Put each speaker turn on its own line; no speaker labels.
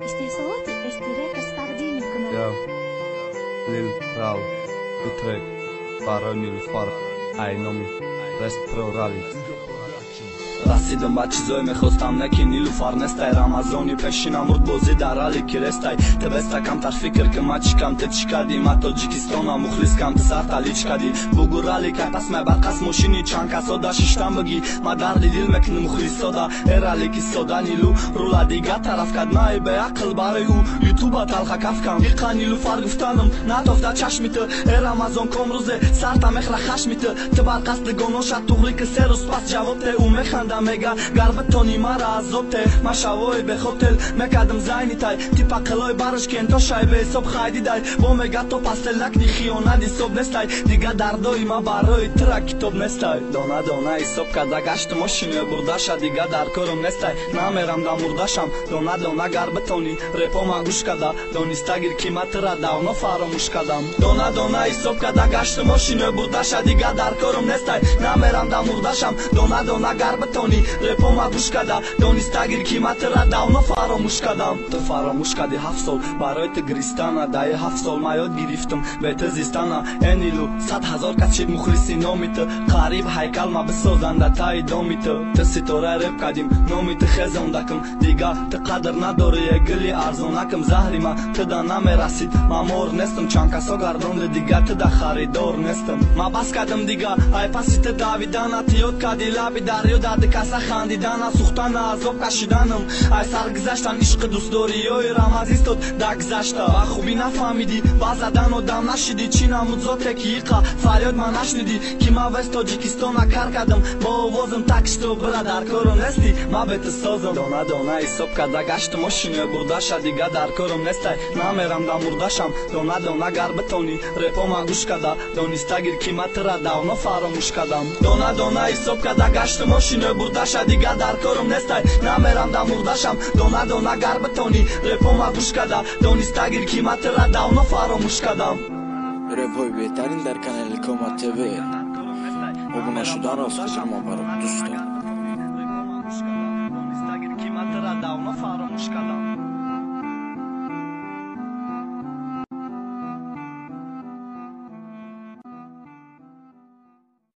استهصاءات استيراد تقديم الكمال.
Ja, Lil Ral, Utrecht, Baronil Far, Ainomi, Rest Pro Rally.
رسیدم با چیزای میخواستم نکی نیلوفر نستای رمضانی پیشینم مرد بازی در حالی که رستای تبستا کم تر فکر که ما چی کم چی کردی ما تاجیکستان مخلص کم سر تالی چی کردی بگو رالی که پس ما برقص ماشینی چند کسا دا ششتم بگی ما در دیل مکن مخلص سادا رالی که سادا نیلو رولا دیگه طرف کد نای به عقل برای او یوتیوب تلخ کف کم ایقا نیلوفر گفتنم نتافت چشمیت رمضان کم روزه سر تا مخرا خشمیت تبرقص دگونوشت توغری که سر روز پس جواب ته او میخنده میگه گربتونی مرا عذاب ته ما شوای به هتل میکردم زینی تای تیپا قلای برش کن تو شای به حساب خیدی دای با میگه تو پستلک دی خیانه دی صبح نستای دیگه دردای ما برای ترا کتاب نستای دانه دانه حساب کرده گشت ماشینه بردش دیگه در کارم نستای نمیرم دا مردشم دانه دانه گربتونی رپا ما گوش کرده دانسته گیر قیمت را داونا فراموش کردم دانه دانه حساب کرده گشت ماشینه بردش دیگه در کارم نستای نمیرم دا مردشم دانه دانه گربتونی رپا ما گوش کرده دانسته گیر قیمت را داونا فراموش کردم تو فراموش کردی 7 سال برای تو گریستانه دای 7 سال ما یاد گرفتم به تو زیستانه انیلو 100,000 کس شد مخلصی نامی تو قریب هیکل ما بسازنده تای دامی تو ستاره رپ کردیم نامی تو خزاندکم دیگه تو قدر نداره گلی ارزانکم زهری ما تو دا نمیرسید ما مور نستم چند کسا گردانده دیگه تو دا خریدار نستم ما بس کردم دیگه ای پسی تو داویدانه تیاد کردی لبی دریا درد کسا خندیدن سوختن عذاب کشیدنم ای سرگذشتن عشق دوستداری های رمزیستاد دگذشته و خوبی نفهمیدی با زدن و دم نشیدی چی نمود زاته که ایقا فریاد من نشنیدی که ما وست تاجیکستان کار کردم با آوازم تکشتو برا در کارم نستی ما بهت سازم دانه دانه حساب کرده گشت ماشینه بردش دیگه در کارم نستی نمیرم دا مردشم دانه دانه گربتونی رپا ما گوش کرده دانسته گیر قیمت را داونا فراموش کردم دانه دانه حساب کرده گشت ماشینه بردش دیگه در کارم نستی نمیرم دا مردشم دانه دانه گربتونی رپا ما گوش کرده دانسته گیر قیمت را داونا فراموش کردم
رپای بهترین در کانال کاما تیوی ابونه شدن را از ما برای دوستان